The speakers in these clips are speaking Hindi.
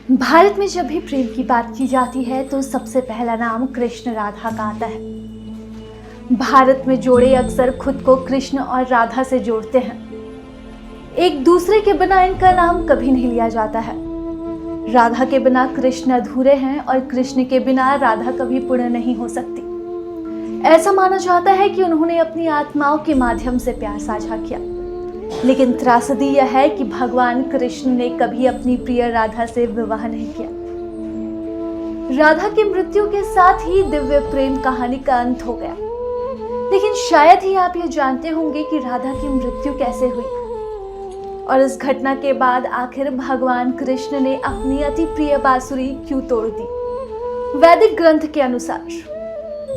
भारत में जब भी प्रेम की बात की जाती है तो सबसे पहला नाम कृष्ण राधा का आता है। भारत में जोड़े अक्सर खुद को कृष्ण और राधा से जोड़ते हैं। एक दूसरे के बिना इनका नाम कभी नहीं लिया जाता है। राधा के बिना कृष्ण अधूरे हैं और कृष्ण के बिना राधा कभी पूर्ण नहीं हो सकती। ऐसा माना जाता है कि उन्होंने अपनी आत्माओं के माध्यम से प्यार साझा किया, लेकिन त्रासदी यह है कि भगवान कृष्ण ने कभी अपनी प्रिय राधा से विवाह नहीं किया। राधा की मृत्यु के साथ ही दिव्य प्रेम कहानी का अंत हो गया। लेकिन शायद ही आप ये जानते होंगे कि राधा की मृत्यु कैसे हुई और इस घटना के बाद आखिर भगवान कृष्ण ने अपनी अति प्रिय बांसुरी क्यों तोड़ दी। वैदिक ग्रंथ के अनुसार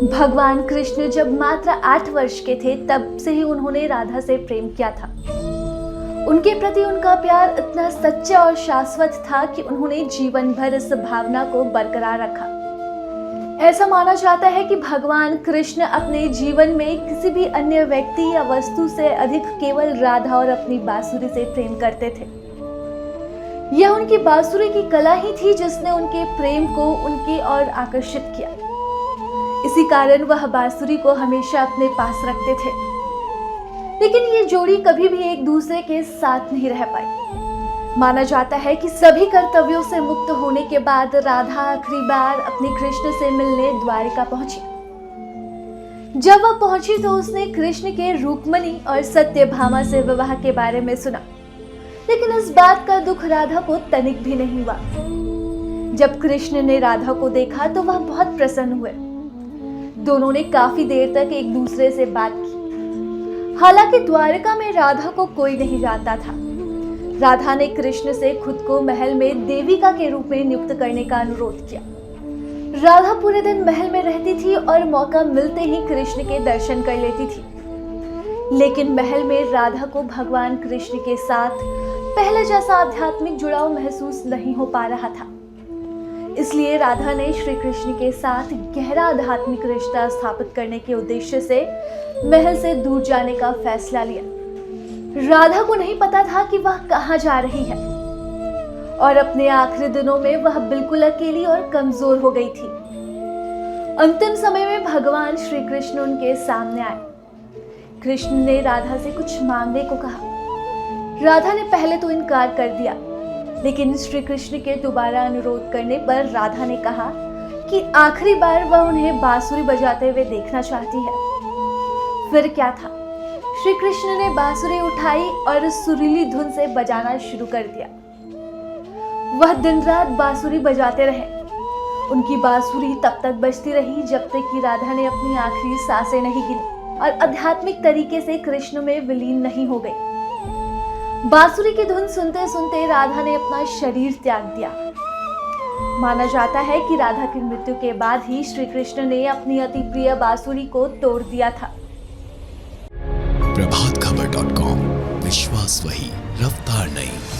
भगवान कृष्ण जब मात्र 8 वर्ष के थे तब से ही उन्होंने राधा से प्रेम किया था। उनके प्रति उनका प्यार इतना सच्चा और शाश्वत था कि उन्होंने जीवन भर इस भावना को बरकरार रखा। ऐसा माना जाता है कि भगवान कृष्ण अपने जीवन में किसी भी अन्य व्यक्ति या वस्तु से अधिक केवल राधा और अपनी बांसुरी से प्रेम करते थे। यह उनकी बांसुरी की कला ही थी जिसने उनके प्रेम को उनकी ओर आकर्षित किया। इसी कारण वह बांसुरी को हमेशा अपने पास रखते थे। लेकिन ये जोड़ी कभी भी एक दूसरे के साथ नहीं रह पाई। माना जाता है कि सभी कर्तव्यों से मुक्त होने के बाद राधा आखिरी बार अपने कृष्ण से मिलने द्वारिका पहुंची। जब वह पहुंची तो उसने कृष्ण के रुक्मिणी और सत्यभामा से विवाह के बारे में सुना, लेकिन इस बात का दुख राधा को तनिक भी नहीं हुआ। जब कृष्ण ने राधा को देखा तो वह बहुत प्रसन्न हुए। दोनों ने काफी देर तक एक दूसरे से बात की। हालांकि द्वारिका में राधा को कोई नहीं जानता था। राधा ने कृष्ण से खुद को महल में देविका के रूप में नियुक्त करने का अनुरोध किया। राधा पूरे दिन महल में रहती थी और मौका मिलते ही कृष्ण के दर्शन कर लेती थी। लेकिन महल में राधा को भगवान कृष्ण के साथ पहले जैसा आध्यात्मिक जुड़ाव महसूस नहीं हो पा रहा था। इसलिए राधा ने श्री कृष्ण के साथ गहरा आध्यात्मिक रिश्ता स्थापित करने के उद्देश्य से महल से दूर जाने का फैसला लिया। राधा को नहीं पता था कि वह कहाँ जा रही है और अपने आखिरी दिनों में वह बिल्कुल अकेली और कमजोर हो गई थी। अंतिम समय में भगवान श्री कृष्ण उनके सामने आए। कृष्ण ने राधा से कुछ मांगने को कहा। राधा ने पहले तो इनकार कर दिया, लेकिन श्री कृष्ण के दोबारा अनुरोध करने पर राधा ने कहा कि आखिरी बार वह उन्हें बांसुरी बजाते हुए देखना चाहती है। फिर क्या था, श्री कृष्ण ने बांसुरी उठाई और सुरीली धुन से बजाना शुरू कर दिया। वह दिन रात बांसुरी बजाते रहे। उनकी बांसुरी तब तक बजती रही जब तक कि राधा ने अपनी आखिरी सांसें नहीं गिनी और आध्यात्मिक तरीके से कृष्ण में विलीन नहीं हो गई। बांसुरी की धुन सुनते सुनते राधा ने अपना शरीर त्याग दिया। माना जाता है कि राधा की मृत्यु के बाद ही श्री कृष्ण ने अपनी अति प्रिय बांसुरी को तोड़ दिया था। प्रभातखबर.com, विश्वास वही, रफ्तार नहीं।